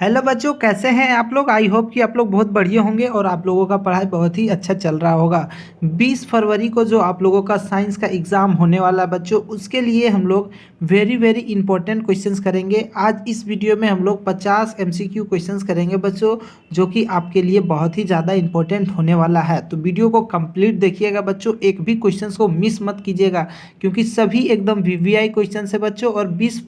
Hello बच्चों, कैसे हैं आप लोग। आई होप कि आप लोग बहुत बढ़िया होंगे और आप लोगों का पढ़ाई बहुत ही अच्छा चल रहा होगा। 20 फरवरी को जो आप लोगों का साइंस का एग्ज़ाम होने वाला है बच्चों, उसके लिए हम लोग वेरी वेरी इंपॉर्टेंट क्वेश्चंस करेंगे। आज इस वीडियो में हम लोग 50 एमसीक्यू क्वेश्चंस करेंगे बच्चों, जो कि आपके लिए बहुत ही ज़्यादा इंपॉर्टेंट होने वाला है। तो वीडियो को कंप्लीट देखिएगा बच्चों, एक भी क्वेश्चन को मिस मत कीजिएगा, क्योंकि सभी एकदम वीवीआई क्वेश्चन है बच्चों, और 20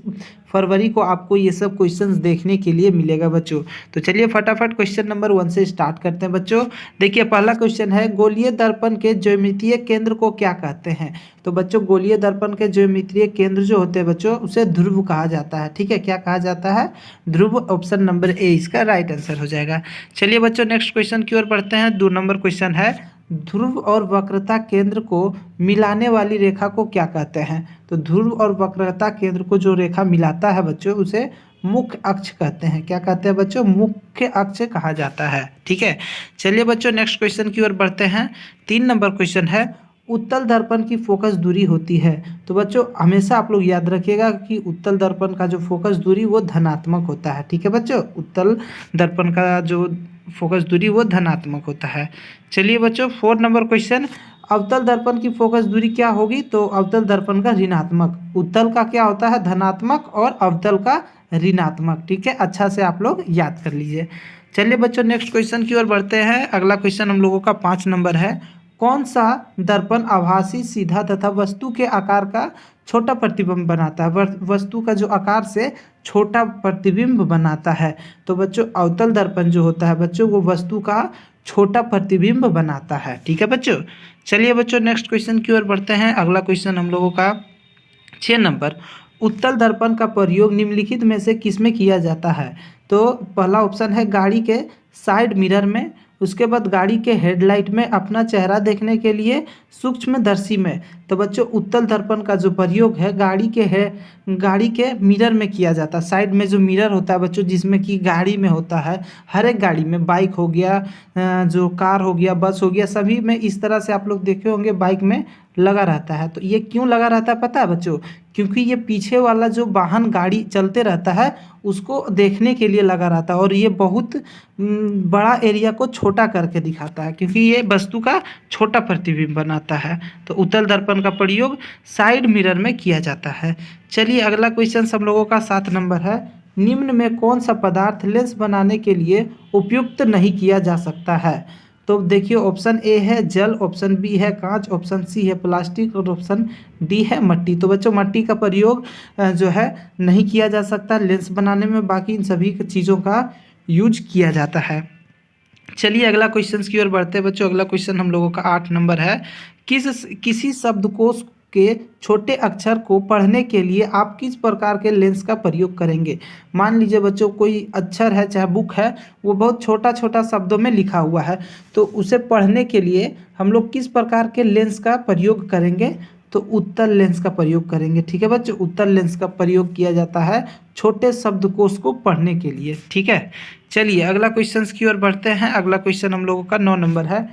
फरवरी को आपको ये सब क्वेश्चंस देखने के लिए मिलेगा बच्चों। तो चलिए फटाफट क्वेश्चन नंबर 1 से स्टार्ट करते हैं बच्चों। देखिए पहला क्वेश्चन है, गोलीय दर्पण के ज्यामितीय केंद्र को क्या कहते हैं। तो बच्चों गोलीय दर्पण के ज्यामितीय केंद्र जो होते हैं बच्चों, उसे ध्रुव कहा जाता है। ठीक है, क्या कहा जाता है? ध्रुव। ऑप्शन नंबर ए इसका राइट आंसर हो जाएगा। चलिए बच्चों नेक्स्ट क्वेश्चन की ओर बढ़ते हैं। 2 नंबर क्वेश्चन है, ध्रुव और वक्रता केंद्र को मिलाने वाली रेखा को क्या कहते हैं। तो ध्रुव और वक्रता केंद्र को जो रेखा मिलाता है बच्चों, उसे मुख्य अक्ष कहते हैं। क्या कहते हैं बच्चों? मुख्य अक्ष कहा जाता है। ठीक है, चलिए बच्चों नेक्स्ट क्वेश्चन की ओर बढ़ते हैं। 3 नंबर क्वेश्चन है, उत्तल दर्पण की फोकस दूरी होती है। तो बच्चों हमेशा आप लोग याद रखिएगा कि उत्तल दर्पण का जो फोकस दूरी वो धनात्मक होता है। ठीक है बच्चों, उत्तल दर्पण का जो फोकस दूरी वो धनात्मक होता है। चलिए बच्चों 4 नंबर क्वेश्चन, अवतल दर्पण की फोकस दूरी क्या होगी। तो अवतल दर्पण का ऋणात्मक। उत्तल का क्या होता है? धनात्मक, और अवतल का ऋणात्मक। ठीक है, अच्छा से आप लोग याद कर लीजिए। चलिए बच्चों नेक्स्ट क्वेश्चन की ओर बढ़ते हैं। अगला क्वेश्चन हम लोगों का 5 नंबर है, कौन सा दर्पण आभासी, सीधा तथा वस्तु के आकार का छोटा प्रतिबिंब बनाता है। वस्तु का जो आकार से छोटा प्रतिबिंब बनाता है। तो बच्चों अवतल दर्पण जो होता है बच्चों, वो वस्तु का छोटा प्रतिबिंब बनाता है। ठीक है बच्चों, चलिए बच्चों नेक्स्ट क्वेश्चन की ओर बढ़ते हैं। अगला क्वेश्चन हम लोगों का 6 नंबर, उत्तल दर्पण का प्रयोग निम्नलिखित में से किसमें किया जाता है। तो पहला ऑप्शन है गाड़ी के साइड मिरर में, उसके बाद गाड़ी के हेडलाइट में, अपना चेहरा देखने के लिए, सूक्ष्मदर्शी में। तो बच्चों उत्तल दर्पण का जो प्रयोग है गाड़ी के मिरर में किया जाता है। साइड में जो मिरर होता है बच्चों, जिसमें कि गाड़ी में होता है, हर एक गाड़ी में, बाइक हो गया, जो कार हो गया, बस हो गया, सभी में इस तरह से आप लोग देखे होंगे बाइक में लगा रहता है। तो ये क्यों लगा रहता है पता है बच्चों? क्योंकि ये पीछे वाला जो वाहन गाड़ी चलते रहता है उसको देखने के लिए लगा रहता है, और ये बहुत बड़ा एरिया को छोटा करके दिखाता है, क्योंकि ये वस्तु का छोटा प्रतिबिंब बनाता है। तो उत्तल दर्पण का प्रयोग साइड मिरर में किया जाता है। चलिए अगला क्वेश्चन हम लोगों का 7 नंबर है, निम्न में कौन सा पदार्थ लेंस बनाने के लिए उपयुक्त नहीं किया जा सकता है। तो देखिए ऑप्शन ए है जल, ऑप्शन बी है कांच, ऑप्शन सी है प्लास्टिक, और ऑप्शन डी है मट्टी। तो बच्चों मट्टी का प्रयोग जो है नहीं किया जा सकता लेंस बनाने में, बाकी इन सभी चीज़ों का यूज किया जाता है। चलिए अगला क्वेश्चन की ओर बढ़ते हैं बच्चों। अगला क्वेश्चन हम लोगों का 8 नंबर है, किसी शब्दकोश के छोटे अक्षर को पढ़ने के लिए आप किस प्रकार के लेंस का प्रयोग करेंगे। मान लीजिए बच्चों कोई अक्षर है, चाहे बुक है, वो बहुत छोटा छोटा शब्दों में लिखा हुआ है, तो उसे पढ़ने के लिए हम लोग किस प्रकार के लेंस का प्रयोग करेंगे। तो उत्तल लेंस का प्रयोग करेंगे। ठीक है बच्चों, उत्तल लेंस का प्रयोग किया जाता है छोटे शब्दकोश को पढ़ने के लिए। ठीक है, चलिए अगला क्वेश्चन की ओर बढ़ते हैं। अगला क्वेश्चन हम लोगों का 9 नंबर है,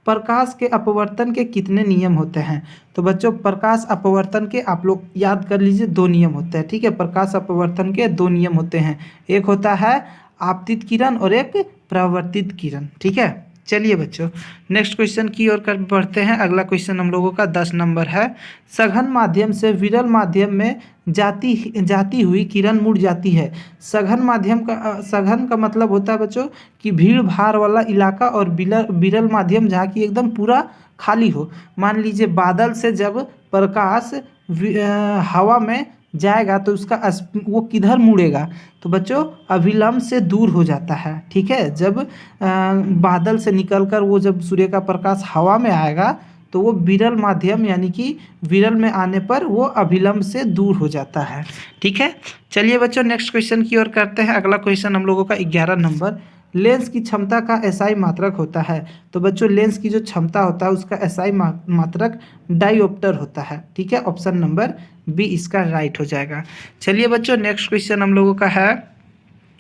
प्रकाश के अपवर्तन के कितने नियम होते हैं। तो बच्चों प्रकाश अपवर्तन के आप लोग याद कर लीजिए 2 नियम होते हैं। ठीक है, प्रकाश अपवर्तन के 2 नियम होते हैं, एक होता है आपतित किरण और एक परावर्तित किरण। ठीक है, चलिए बच्चों नेक्स्ट क्वेश्चन की ओर बढ़ते हैं। अगला क्वेश्चन हम लोगों का 10 नंबर है, सघन माध्यम से विरल माध्यम में जाती हुई किरण मुड़ जाती है। सघन का मतलब होता है बच्चों कि भीड़ भाड़ वाला इलाका, और विरल माध्यम जहाँ की एकदम पूरा खाली हो। मान लीजिए बादल से जब प्रकाश हवा में जाएगा तो वो किधर मुड़ेगा। तो बच्चों अभिलंब से दूर हो जाता है। ठीक है, जब बादल से निकलकर वो जब सूर्य का प्रकाश हवा में आएगा तो वो विरल माध्यम यानी कि विरल में आने पर वो अभिलंब से दूर हो जाता है। ठीक है, चलिए बच्चों नेक्स्ट क्वेश्चन की ओर करते हैं। अगला क्वेश्चन हम लोगों का 11 नंबर, लेंस की क्षमता का एसआई मात्रक होता है। तो बच्चों लेंस की जो क्षमता होता है उसका एसआई मात्रक डायोप्टर होता है। ठीक है, ऑप्शन नंबर बी इसका राइट हो जाएगा। चलिए बच्चों नेक्स्ट क्वेश्चन हम लोगों का है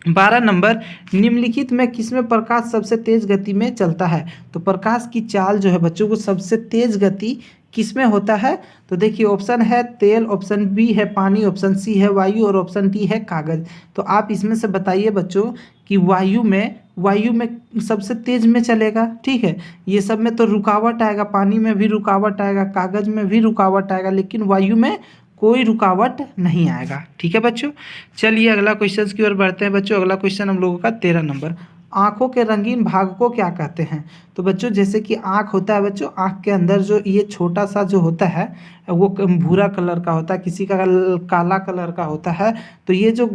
12 नंबर, निम्नलिखित में किसमें प्रकाश सबसे तेज गति में चलता है। तो प्रकाश की चाल जो है बच्चों को सबसे तेज गति किसमें होता है। तो देखिए ऑप्शन है तेल, ऑप्शन बी है पानी, ऑप्शन सी है वायु, और ऑप्शन डी है कागज। तो आप इसमें से बताइए बच्चों कि वायु में सबसे तेज में चलेगा, ठीक है। ये सब में तो रुकावट आएगा, पानी में भी रुकावट आएगा, कागज में भी रुकावट आएगा, लेकिन वायु में कोई रुकावट नहीं आएगा, ठीक है बच्चों। चलिए अगला क्वेश्चन की ओर बढ़ते हैं बच्चों। अगला क्वेश्चन हम लोगों का 13 नंबर, आँखों के रंगीन भाग को क्या कहते हैं। तो बच्चों जैसे कि आँख होता है बच्चों, आँख के अंदर जो ये छोटा सा जो होता है वो भूरा कलर का होता है, किसी का काला कलर का होता है। तो ये जो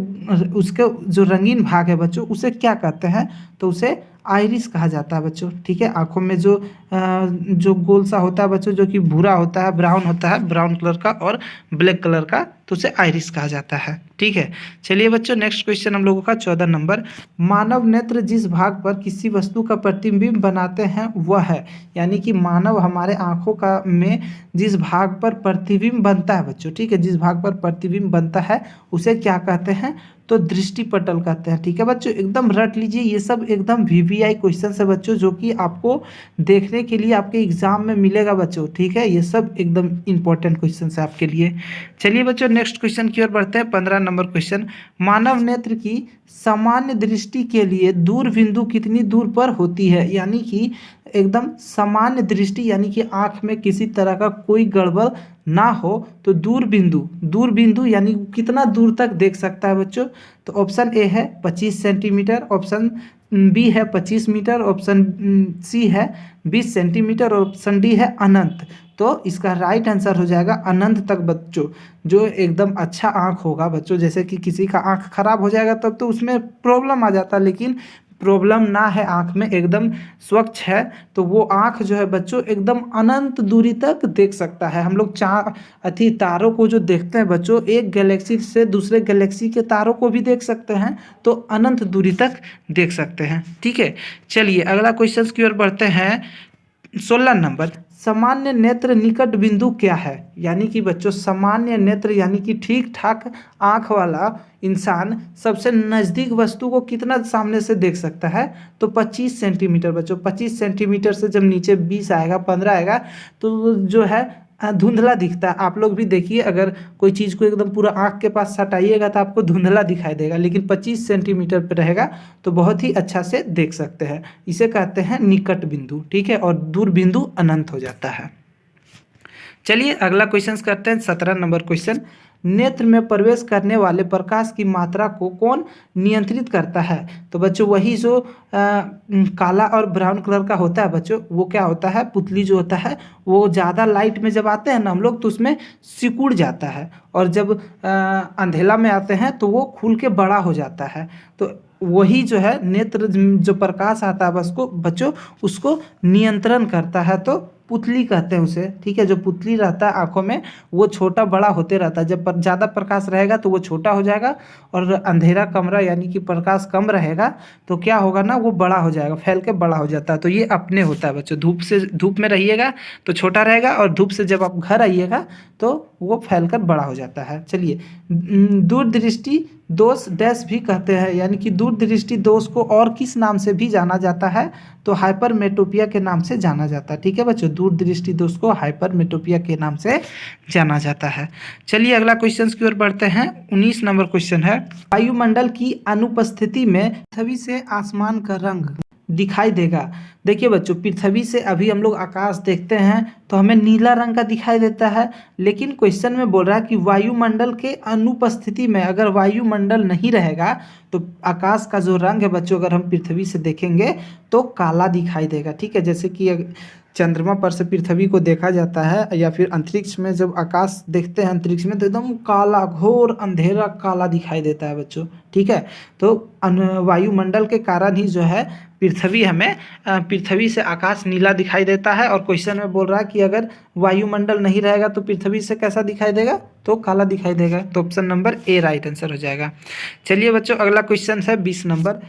उसके जो रंगीन भाग है बच्चों, उसे क्या कहते हैं, तो उसे आइरिस कहा जाता है बच्चों, ठीक है। आँखों में जो गोल सा होता है बच्चों, जो कि भूरा होता है, ब्राउन होता है, ब्राउन कलर का और ब्लैक कलर का, तो उसे आइरिस कहा जाता है, ठीक है। चलिए बच्चों नेक्स्ट क्वेश्चन हम लोगों का 14 नंबर, मानव नेत्र जिस भाग पर किसी वस्तु का प्रतिबिंब बनाते हैं वह है, यानी कि मानव हमारे आँखों का में जिस भाग पर प्रतिबिंब बनता है बच्चों, ठीक है, जिस भाग पर प्रतिबिंब बनता है उसे क्या कहते हैं, तो दृष्टि पटल कहते हैं, ठीक है बच्चों। एकदम रट लीजिए, ये सब एकदम वीवीआई क्वेश्चन है बच्चों, जो कि आपको देखने के लिए आपके एग्जाम में मिलेगा बच्चों, ठीक है। ये सब एकदम इंपॉर्टेंट क्वेश्चन है आपके लिए। चलिए बच्चों नेक्स्ट क्वेश्चन की ओर बढ़ते हैं। 15 नंबर क्वेश्चन, मानव नेत्र की सामान्य दृष्टि के लिए दूर बिंदु कितनी दूर पर होती है, यानी कि एकदम सामान्य दृष्टि, यानी कि आँख में किसी तरह का कोई गड़बड़ ना हो, तो दूर बिंदु यानी कितना दूर तक देख सकता है बच्चों। तो ऑप्शन ए है 25 सेंटीमीटर, ऑप्शन बी है 25 मीटर, ऑप्शन सी है 20 सेंटीमीटर, ऑप्शन डी है अनंत। तो इसका राइट आंसर हो जाएगा अनंत तक बच्चों। जो एकदम अच्छा आँख होगा बच्चों, जैसे कि किसी का आँख खराब हो जाएगा तब तो उसमें प्रॉब्लम आ जाता है, लेकिन प्रॉब्लम ना है, आँख में एकदम स्वच्छ है, तो वो आँख जो है बच्चों एकदम अनंत दूरी तक देख सकता है। हम लोग तारों को जो देखते हैं बच्चों, एक गैलेक्सी से दूसरे गैलेक्सी के तारों को भी देख सकते हैं, तो अनंत दूरी तक देख सकते हैं, ठीक है। चलिए अगला क्वेश्चन की ओर बढ़ते हैं। 16 नंबर, सामान्य नेत्र निकट बिंदु क्या है, यानी कि बच्चों सामान्य नेत्र यानी कि ठीक ठाक आँख वाला इंसान सबसे नज़दीक वस्तु को कितना सामने से देख सकता है, तो 25 सेंटीमीटर बच्चों। 25 सेंटीमीटर से जब नीचे 20 आएगा, 15 आएगा, तो जो है धुंधला दिखता है। आप लोग भी देखिए, अगर कोई चीज़ को एकदम पूरा आँख के पास सटाइएगा तो आपको धुंधला दिखाई देगा, लेकिन 25 सेंटीमीटर पर रहेगा तो बहुत ही अच्छा से देख सकते हैं। इसे कहते हैं निकट बिंदु, ठीक है, और दूर बिंदु अनंत हो जाता है। चलिए अगला क्वेश्चन करते हैं। 17 नंबर क्वेश्चन, नेत्र में प्रवेश करने वाले प्रकाश की मात्रा को कौन नियंत्रित करता है। तो बच्चों वही जो काला और ब्राउन कलर का होता है बच्चों, वो क्या होता है, पुतली जो होता है वो ज़्यादा लाइट में जब आते हैं ना हम लोग, तो उसमें सिकुड़ जाता है, और जब अंधेला में आते हैं तो वो खुल के बड़ा हो जाता है। तो वही जो है नेत्र जो प्रकाश आता है बच्चों उसको नियंत्रण करता है, तो पुतली कहते हैं उसे, ठीक है। जो पुतली रहता है आंखों में, वो छोटा बड़ा होते रहता है। जब ज़्यादा प्रकाश रहेगा तो वो छोटा हो जाएगा, और अंधेरा कमरा यानी कि प्रकाश कम रहेगा तो क्या होगा ना, वो बड़ा हो जाएगा, फैल के बड़ा हो जाता है। तो ये अपने होता है बच्चों, धूप में रहिएगा तो छोटा रहेगा, और धूप से जब आप घर आइएगा तो वो फैलकर बड़ा हो जाता है। चलिए दूरदृष्टि दोष डैश भी कहते हैं, यानी कि दूरदृष्टि दोष को और किस नाम से भी जाना जाता है, तो हाइपरमेट्रोपिया के नाम से जाना जाता है, ठीक है बच्चों। दूरदृष्टि दोष को हाइपरमेट्रोपिया के नाम से जाना जाता है। चलिए अगला क्वेश्चन की ओर बढ़ते हैं। 19 नंबर क्वेश्चन है, वायुमंडल की अनुपस्थिति में पृथ्वी से आसमान का रंग दिखाई देगा। देखिए बच्चों, पृथ्वी से अभी हम लोग आकाश देखते हैं तो हमें नीला रंग का दिखाई देता है, लेकिन क्वेश्चन में बोल रहा है कि वायुमंडल के अनुपस्थिति में, अगर वायुमंडल नहीं रहेगा तो आकाश का जो रंग है बच्चों, अगर हम पृथ्वी से देखेंगे तो काला दिखाई देगा, ठीक है। जैसे कि चंद्रमा पर से पृथ्वी को देखा जाता है, या फिर अंतरिक्ष में जब आकाश देखते हैं अंतरिक्ष में, तो एकदम काला घोर अंधेरा काला दिखाई देता है बच्चों, ठीक है। तो वायुमंडल के कारण ही जो है पृथ्वी से आकाश नीला दिखाई देता है। और क्वेश्चन में बोल रहा है कि अगर वायुमंडल नहीं रहेगा तो पृथ्वी से कैसा दिखाई देगा, तो काला दिखाई देगा। तो option number A right answer हो जाएगा। चलिए बच्चों अगला क्वेश्चन है 20 नंबर,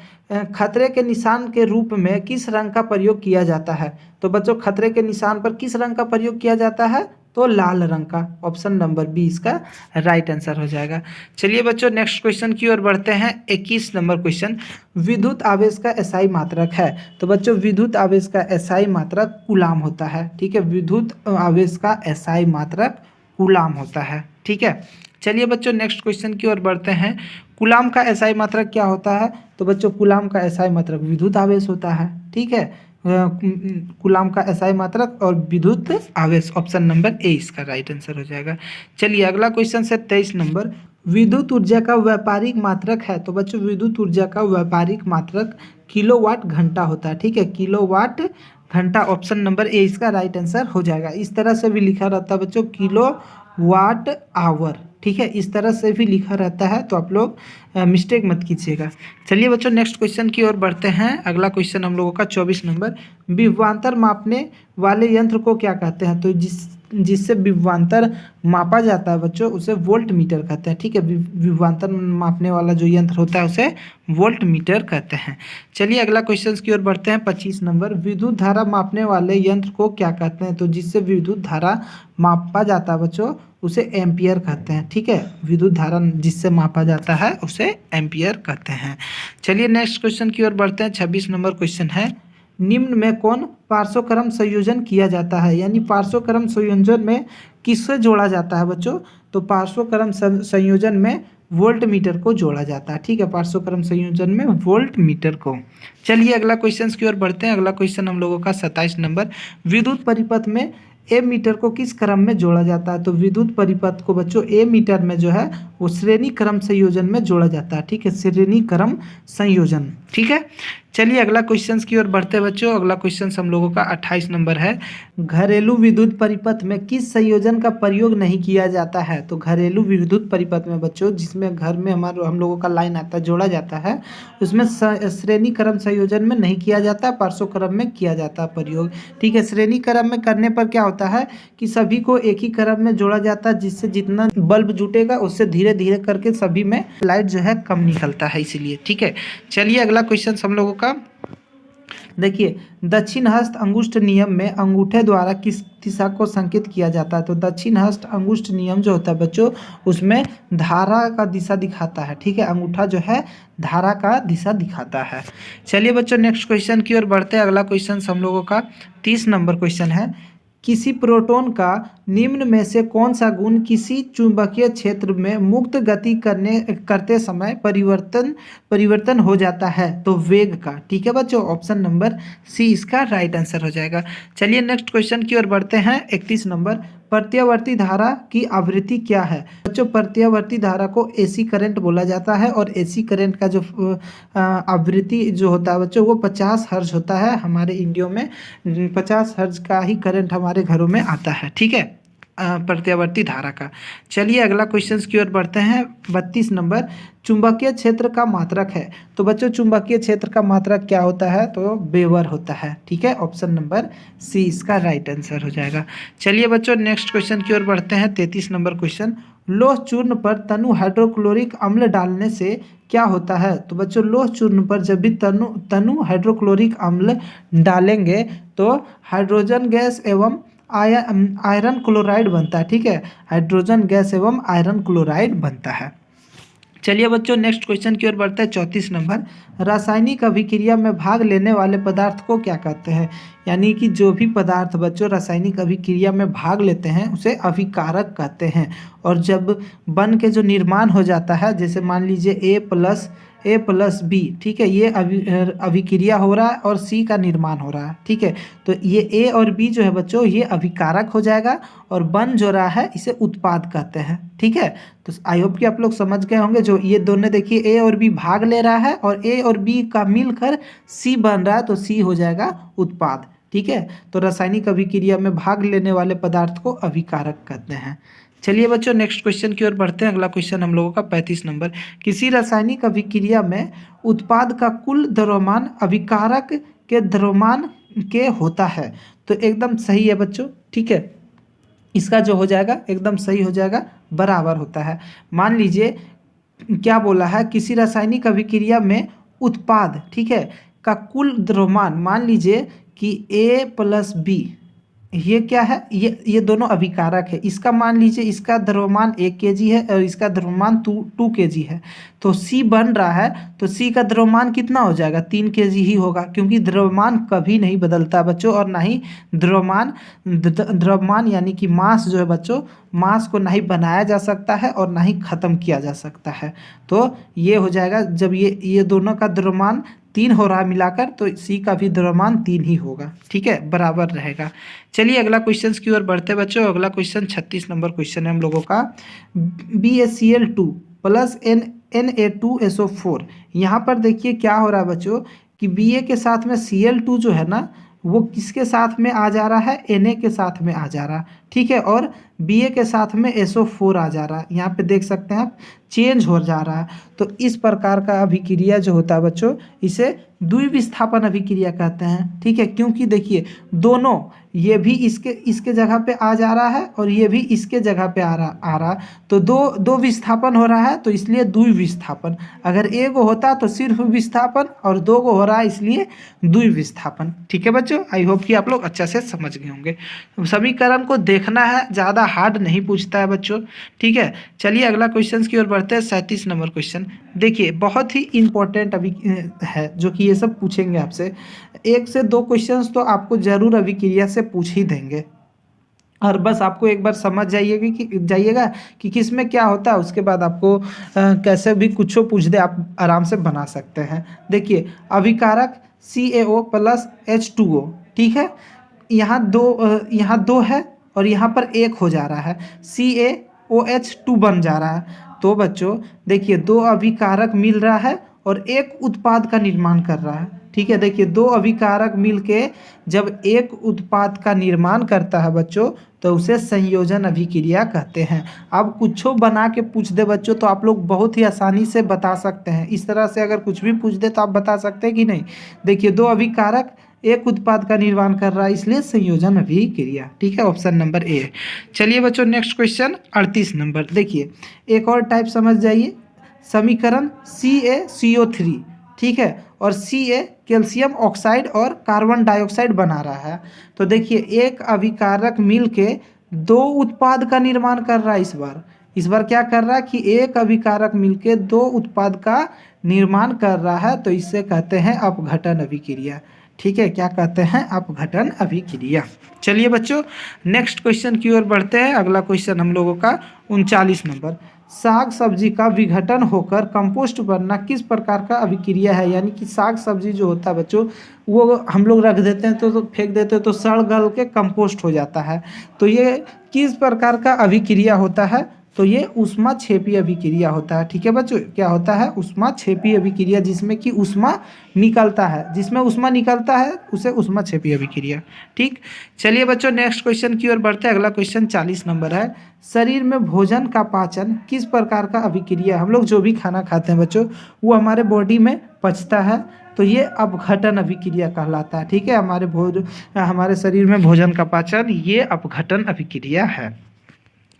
खतरे के निशान के रूप में किस रंग का प्रयोग किया जाता है। तो बच्चों खतरे के निशान पर किस रंग का प्रयोग किया जाता है, तो लाल रंग का। ऑप्शन नंबर बी इसका राइट आंसर हो जाएगा। चलिए बच्चों नेक्स्ट क्वेश्चन की ओर बढ़ते हैं। 21 नंबर क्वेश्चन, विद्युत आवेश का एसआई मात्रक है। तो बच्चों विद्युत आवेश का एसआई मात्रक कूलाम होता है, ठीक है। विद्युत आवेश का एसआई मात्रक कूलाम होता है, ठीक है। चलिए बच्चों नेक्स्ट क्वेश्चन की ओर बढ़ते हैं। कूलाम का एसआई मात्रक क्या होता है? तो बच्चों कूलाम का एसआई मात्रक विद्युत आवेश होता है। ठीक है, कूलाम का एसआई मात्रक और विद्युत आवेश, ऑप्शन नंबर ए इसका राइट आंसर हो जाएगा। चलिए अगला क्वेश्चन से 23 नंबर, विद्युत ऊर्जा का व्यापारिक मात्रक है। तो बच्चों विद्युत ऊर्जा का व्यापारिक मात्रक किलोवाट घंटा होता है। ठीक है, किलोवाट घंटा, ऑप्शन नंबर ए इसका राइट आंसर हो जाएगा। इस तरह से भी लिखा रहता है बच्चों किलो वाट आवर। ठीक है, इस तरह से भी लिखा रहता है, तो आप लोग मिस्टेक मत कीजिएगा। चलिए बच्चों नेक्स्ट क्वेश्चन की ओर बढ़ते हैं। अगला क्वेश्चन हम लोगों का 24 नंबर, विभवांतर मापने वाले यंत्र को क्या कहते हैं? तो जिससे विभवांतर मापा जाता है बच्चों उसे वोल्ट मीटर कहते हैं। ठीक है, विभवांतर मापने वाला जो यंत्र होता है उसे वोल्ट मीटर कहते हैं। चलिए अगला क्वेश्चन की ओर बढ़ते हैं। 25 नंबर, विद्युत धारा मापने वाले यंत्र को क्या कहते हैं? तो जिससे विद्युत धारा मापा जाता है बच्चों उसे एम्पियर कहते हैं। ठीक है, विद्युत धारा जिससे मापा जाता है उसे एम्पियर कहते हैं। चलिए नेक्स्ट क्वेश्चन की ओर बढ़ते हैं। 26 नंबर क्वेश्चन है, निम्न में कौन पार्श्वक्रम संयोजन किया जाता है? यानी पार्श्वक्रम संयोजन में किससे जोड़ा जाता है बच्चों? तो पार्श्वक्रम संयोजन में वोल्ट मीटर को जोड़ा जाता है। ठीक है, पार्श्वक्रम संयोजन में वोल्ट मीटर को। चलिए अगला क्वेश्चन की ओर बढ़ते हैं। अगला क्वेश्चन हम लोगों का 27 नंबर, विद्युत परिपथ में ए मीटर को किस क्रम में जोड़ा जाता है? तो विद्युत परिपथ को बच्चों ए मीटर में जो है वो श्रेणी क्रम संयोजन में जोड़ा जाता है। ठीक है, श्रेणी क्रम संयोजन। ठीक है, चलिए अगला क्वेश्चन की ओर बढ़ते हैं बच्चों। अगला क्वेश्चन हम लोगों का 28 नंबर है, घरेलू विद्युत परिपथ में किस संयोजन का प्रयोग नहीं किया जाता है? तो घरेलू विद्युत परिपथ में बच्चों जिसमें घर में हम लोगों का लाइन आता है, जोड़ा जाता है, उसमें श्रेणी क्रम संयोजन में नहीं किया जाता, पार्श्व क्रम में किया जाता है प्रयोग। ठीक है, श्रेणी क्रम में करने पर क्या होता है कि सभी को एक ही क्रम में जोड़ा जाता है, जिससे जितना बल्ब जुटेगा उससे धीरे धीरे करके सभी में लाइट जो है कम निकलता है, इसीलिए। ठीक है, चलिए अगला क्वेश्चन हम लोगों का देखिए, दक्षिण हस्त अंगुष्ठ नियम में अंगूठे द्वारा किस दिशा को संकेत किया जाता है? तो दक्षिण हस्त अंगुष्ठ नियम जो होता है बच्चों उसमें धारा का दिशा दिखाता है। ठीक है, अंगूठा जो है धारा का दिशा दिखाता है। चलिए बच्चों नेक्स्ट क्वेश्चन की ओर बढ़ते हैं। अगला क्वेश्चन हम लोगों का 30 नंबर क्वेश्चन है, किसी प्रोटॉन का निम्न में से कौन सा गुण किसी चुंबकीय क्षेत्र में मुक्त गति करते समय परिवर्तन हो जाता है? तो वेग का। ठीक है बच्चों, ऑप्शन नंबर सी इसका राइट आंसर हो जाएगा। चलिए नेक्स्ट क्वेश्चन की ओर बढ़ते हैं। 31 नंबर, प्रत्यावर्ती धारा की आवृत्ति क्या है? बच्चों प्रत्यावर्ती धारा को एसी करंट बोला जाता है, और एसी करंट का जो आवृत्ति जो होता है बच्चों वो 50 हर्ज होता है। हमारे इंडिया में 50 हर्ज का ही करंट हमारे घरों में आता है। ठीक है, प्रत्यावर्ती धारा का। चलिए अगला क्वेश्चन की ओर बढ़ते हैं। 32 नंबर, चुंबकीय क्षेत्र का मात्रक है। तो बच्चों चुंबकीय क्षेत्र का मात्रक क्या होता है? तो वेबर होता है। ठीक है, ऑप्शन नंबर सी इसका राइट आंसर हो जाएगा। चलिए बच्चों नेक्स्ट क्वेश्चन की ओर बढ़ते हैं। 33 नंबर क्वेश्चन, लौह चूर्ण पर तनु हाइड्रोक्लोरिक अम्ल डालने से क्या होता है? तो बच्चों लौह चूर्ण पर जब भी तनु हाइड्रोक्लोरिक अम्ल डालेंगे तो हाइड्रोजन गैस एवं आयरन क्लोराइड बनता है। ठीक है, हाइड्रोजन गैस एवं आयरन क्लोराइड बनता है। चलिए बच्चों नेक्स्ट क्वेश्चन की ओर बढ़ते हैं। 34 नंबर, रासायनिक अभिक्रिया में भाग लेने वाले पदार्थ को क्या कहते हैं? यानी कि जो भी पदार्थ बच्चों रासायनिक अभिक्रिया में भाग लेते हैं उसे अभिकारक कहते हैं। और जब बन के जो निर्माण हो जाता है, जैसे मान लीजिए ए प्लस बी, ठीक है, ये अभिक्रिया हो रहा है और सी का निर्माण हो रहा है। ठीक है, तो ये ए और बी जो है बच्चों ये अभिकारक हो जाएगा, और बन जो रहा है इसे उत्पाद कहते हैं। ठीक है, तो आई होप कि आप लोग समझ गए होंगे। जो ये दोनों देखिए ए और बी भाग ले रहा है और ए और बी का मिलकर सी बन रहा है, तो सी हो जाएगा उत्पाद। ठीक है, तो रासायनिक अभिक्रिया में भाग लेने वाले पदार्थ को अभिकारक कहते हैं। चलिए बच्चों नेक्स्ट क्वेश्चन की ओर बढ़ते हैं। अगला क्वेश्चन हम लोगों का 35 नंबर, किसी रासायनिक अभिक्रिया में उत्पाद का कुल द्रव्यमान अभिकारक के द्रव्यमान के होता है। तो एकदम सही है बच्चों। ठीक है, इसका जो हो जाएगा एकदम सही हो जाएगा, बराबर होता है। मान लीजिए क्या बोला है, किसी रासायनिक अभिक्रिया में उत्पाद, ठीक है, का कुल द्रव्यमान, मान लीजिए कि ए प्लस बी ये क्या है, ये दोनों अभिकारक है। इसका मान लीजिए इसका द्रव्यमान 1 kg है और इसका द्रव्यमान 2 kg है, तो C बन रहा है, तो C का द्रव्यमान कितना हो जाएगा, 3 kg ही होगा, क्योंकि द्रव्यमान कभी नहीं बदलता बच्चों, और ना ही द्रव्यमान यानी कि मास जो है बच्चों, मास को ना ही बनाया जा सकता है और ना ही खत्म किया जा सकता है। तो ये हो जाएगा, जब ये दोनों का द्रव्यमान 3 हो रहा है मिलाकर, तो सी का भी द्रव्यमान 3 ही होगा, ठीक है, बराबर रहेगा। चलिए अगला क्वेश्चन की ओर बढ़ते हैं बच्चों। अगला क्वेश्चन 36 नंबर क्वेश्चन है हम लोगों का। BaCl2 प्लस Na2SO4, यहाँ पर देखिए क्या हो रहा है बच्चों कि Ba के साथ में Cl2 जो है ना, वो किसके साथ में आ जा रहा है, Na के साथ में आ जा रहा है, ठीक है, और Ba के साथ में SO4 आ जा रहा है। यहाँ पे देख सकते हैं आप, चेंज हो जा रहा है। तो इस प्रकार का अभिक्रिया जो होता है बच्चों, इसे द्विविस्थापन अभिक्रिया कहते हैं, ठीक है, क्योंकि देखिए दोनों, ये भी इसके जगह पे आ जा रहा है और ये भी इसके जगह पे आ रहा, तो दो विस्थापन हो रहा है, तो इसलिए द्विविस्थापन। अगर एक गो होता तो सिर्फ विस्थापन, और 2 गो हो रहा है इसलिए द्विविस्थापन, ठीक है बच्चों। आई होप कि आप लोग अच्छा से समझ गए होंगे। समीकरण को देखना है, ज़्यादा हार्ड नहीं पूछता है बच्चों, ठीक है। चलिए अगला क्वेश्चन की ओर बढ़ते हैं। 37 नंबर क्वेश्चन देखिए, बहुत ही इंपॉर्टेंट अभी है, जो कि ये सब पूछेंगे आपसे। 1 से 2 क्वेश्चंस तो आपको जरूर अभिक्रिया से पूछ ही देंगे, और बस आपको एक बार समझ जाइएगा कि किस में क्या होता है, उसके बाद आपको कैसे भी कुछ पूछ दे आप आराम से बना सकते हैं। देखिए अभिकारक CaO प्लस H2O, ठीक है, यहाँ दो है और यहाँ पर एक हो जा रहा है, CaOH2 बन जा रहा है। तो बच्चों देखिए, 2 अभिकारक मिल रहा है और एक उत्पाद का निर्माण कर रहा है, ठीक है। देखिए 2 अभिकारक मिलके जब एक उत्पाद का निर्माण करता है बच्चों, तो उसे संयोजन अभिक्रिया कहते हैं। अब कुछ बना के पूछ दे बच्चों, तो आप लोग बहुत ही आसानी से बता सकते हैं। इस तरह से अगर कुछ भी पूछ दे तो आप बता सकते हैं कि नहीं। देखिए 2 अभिकारक एक उत्पाद का निर्माण कर रहा है, इसलिए संयोजन अभिक्रिया, ठीक है, ऑप्शन नंबर ए। चलिए बच्चों नेक्स्ट क्वेश्चन 38 नंबर। देखिए एक और टाइप समझ जाइए, समीकरण CaCO3, ठीक है, और Ca कैल्शियम ऑक्साइड और कार्बन डाइऑक्साइड बना रहा है। तो देखिए एक अभिकारक मिलके 2 उत्पाद का निर्माण कर रहा है। इस बार क्या कर रहा है कि एक अभिकारक मिलके 2 उत्पाद का निर्माण कर रहा है, तो इसे कहते हैं अपघटन अभिक्रिया, ठीक है। क्या कहते हैं, अपघटन अभिक्रिया। चलिए बच्चों नेक्स्ट क्वेश्चन की ओर बढ़ते हैं। अगला क्वेश्चन हम लोगों का 39 नंबर, साग सब्जी का विघटन होकर कंपोस्ट बनना किस प्रकार का अभिक्रिया है। यानी कि साग सब्जी जो होता है बच्चों, वो हम लोग रख देते हैं तो फेंक देते हैं, तो सड़ गल के कंपोस्ट हो जाता है। तो ये किस प्रकार का अभिक्रिया होता है, तो ये ऊष्माक्षेपी अभिक्रिया होता है, ठीक है बच्चों। क्या होता है, ऊष्माक्षेपी अभिक्रिया, जिसमें कि ऊष्मा निकलता है, जिसमें ऊष्मा निकलता है उसे ऊष्माक्षेपी अभिक्रिया, ठीक। चलिए बच्चों नेक्स्ट क्वेश्चन की ओर बढ़ते हैं। अगला क्वेश्चन 40 नंबर है, शरीर में भोजन का पाचन किस प्रकार का अभिक्रिया। हम लोग जो भी खाना खाते हैं बच्चों, वो हमारे बॉडी में पचता है, तो ये अपघटन अभिक्रिया कहलाता है, ठीक है। हमारे शरीर में भोजन का पाचन, ये अपघटन अभिक्रिया है।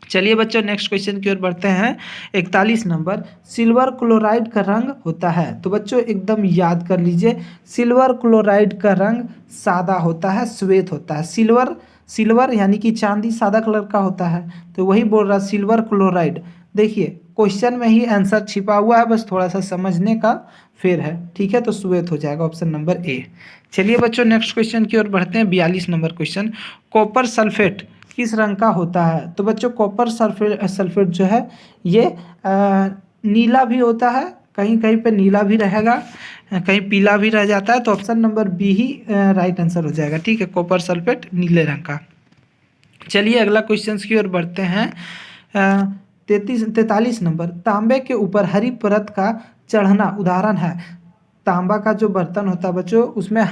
चलिए बच्चों नेक्स्ट क्वेश्चन की ओर बढ़ते हैं। 41 नंबर, सिल्वर क्लोराइड का रंग होता है। तो बच्चों एकदम याद कर लीजिए, सिल्वर क्लोराइड का रंग सादा होता है, श्वेत होता है। सिल्वर यानी कि चांदी सादा कलर का होता है, तो वही बोल रहा सिल्वर क्लोराइड। देखिए क्वेश्चन में ही आंसर छिपा हुआ है, बस थोड़ा सा समझने का फेर है, ठीक है। तो श्वेत हो जाएगा, ऑप्शन नंबर ए। चलिए बच्चों नेक्स्ट क्वेश्चन की ओर बढ़ते हैं। 42 नंबर क्वेश्चन, कॉपर सल्फेट किस रंग का होता है। तो बच्चों कॉपर सल्फेट जो है ये नीला भी होता है, कहीं कहीं पे नीला भी रहेगा, कहीं पीला भी रह जाता है, तो ऑप्शन नंबर बी ही राइट आंसर हो जाएगा, ठीक है, कॉपर सल्फेट नीले रंग का। चलिए अगला क्वेश्चन की ओर बढ़ते हैं। 43 नंबर, तांबे के ऊपर हरी परत का चढ़ना उदाहरण है। तांबा का जो बर्तन होता है बच्चों, उसमें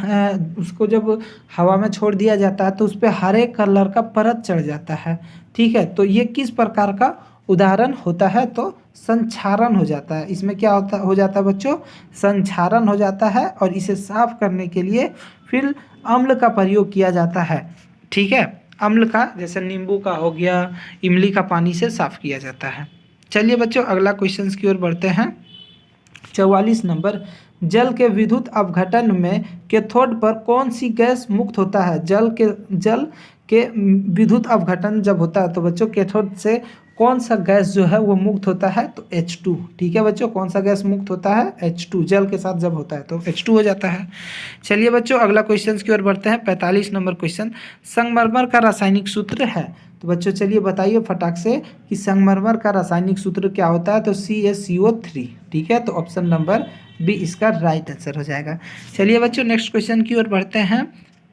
उसको जब हवा में छोड़ दिया जाता है तो उस पर हरे कलर का परत चढ़ जाता है, ठीक है। तो ये किस प्रकार का उदाहरण होता है, तो संक्षारण हो जाता है। इसमें क्या हो जाता है बच्चों, संक्षारण हो जाता है, और इसे साफ करने के लिए फिर अम्ल का प्रयोग किया जाता है, ठीक है। अम्ल का, जैसे नींबू का हो गया, इमली का पानी से साफ किया जाता है। चलिए बच्चों अगला क्वेश्चन की ओर बढ़ते हैं। 44 नंबर, जल के विद्युत अपघटन में कैथोड पर कौन सी गैस मुक्त होता है? जल के विद्युत अपघटन जब होता है तो बच्चों कैथोड से कौन सा गैस जो है वो मुक्त होता है? तो H2। ठीक है बच्चों, कौन सा गैस मुक्त होता है? H2। जल के साथ जब होता है तो H2 हो जाता है। चलिए बच्चों अगला क्वेश्चन की ओर बढ़ते हैं। 45 नंबर क्वेश्चन, संगमरमर का रासायनिक सूत्र है। तो बच्चों चलिए बताइए फटाक से कि संगमरमर का रासायनिक सूत्र क्या होता है? तो CaCO3। ठीक है, तो ऑप्शन नंबर बी इसका राइट आंसर हो जाएगा। चलिए बच्चों नेक्स्ट क्वेश्चन की ओर बढ़ते हैं।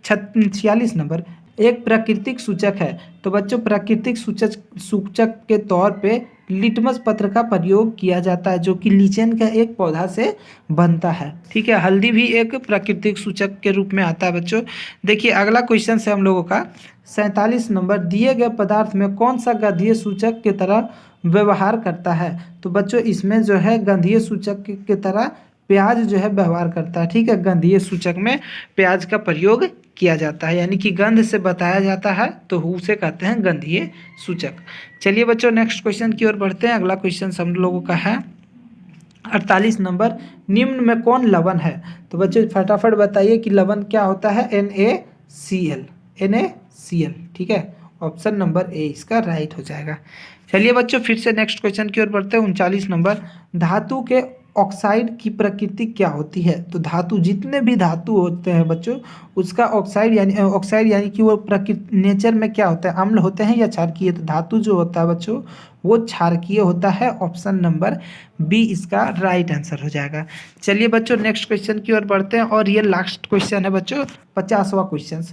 46 नंबर, एक प्राकृतिक सूचक है। तो बच्चों प्राकृतिक सूचक के तौर पे लिटमस पत्र का प्रयोग किया जाता है, जो कि लीचेन का एक पौधा से बनता है। ठीक है, हल्दी भी एक प्राकृतिक सूचक के रूप में आता है बच्चों। देखिए अगला क्वेश्चन है हम लोगों का 47 नंबर, दिए गए पदार्थ में कौन सा गंधीय सूचक की तरह व्यवहार करता है? तो बच्चों इसमें जो है गंधीय सूचक की तरह प्याज जो है व्यवहार करता है। ठीक है, गंधीय सूचक में प्याज का प्रयोग किया जाता है, यानी कि गंध से बताया जाता है तो उसे कहते हैं गंधीय सूचक। चलिए बच्चों नेक्स्ट क्वेश्चन की ओर बढ़ते हैं। अगला क्वेश्चन हम लोगों का है 48 नंबर, निम्न में कौन लवण है? तो बच्चों फटाफट बताइए कि लवण क्या होता है? NaCl। NaCl। ठीक है, ऑप्शन नंबर ए इसका राइट हो जाएगा। चलिए बच्चों फिर से नेक्स्ट क्वेश्चन की ओर बढ़ते हैं। 39 नंबर, धातु के ऑक्साइड की प्रकृति क्या होती है? तो धातु, जितने भी धातु होते हैं बच्चों उसका ऑक्साइड यानी कि वो प्रकृति नेचर में क्या होता है? अम्ल होते हैं या क्षारकीय? तो धातु जो होता है बच्चों वो क्षारकीय होता है। ऑप्शन नंबर बी इसका राइट आंसर हो जाएगा। चलिए बच्चों नेक्स्ट क्वेश्चन की ओर बढ़ते हैं और ये लास्ट क्वेश्चन है बच्चों 50वां क्वेश्चन।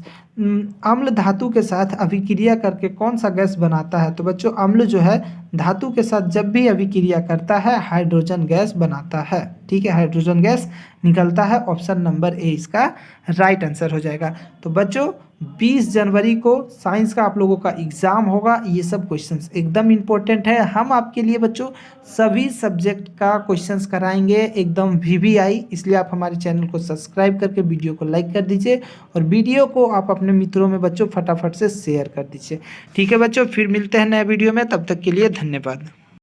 अम्ल धातु के साथ अभिक्रिया करके कौन सा गैस बनाता है? तो बच्चों अम्ल जो है धातु के साथ जब भी अभिक्रिया करता है हाइड्रोजन गैस बनाता है। ठीक है, हाइड्रोजन गैस निकलता है। ऑप्शन नंबर ए इसका राइट आंसर हो जाएगा। तो बच्चों 20 जनवरी को साइंस का आप लोगों का एग्ज़ाम होगा। ये सब क्वेश्चंस एकदम इम्पोर्टेंट है। हम आपके लिए बच्चों सभी सब्जेक्ट का क्वेश्चंस कराएंगे एकदम VVI, इसलिए आप हमारे चैनल को सब्सक्राइब करके वीडियो को लाइक कर दीजिए और वीडियो को आप अपने मित्रों में बच्चों फटाफट से शेयर कर दीजिए। ठीक है बच्चों, फिर मिलते हैं नए वीडियो में, तब तक के लिए धन्यवाद।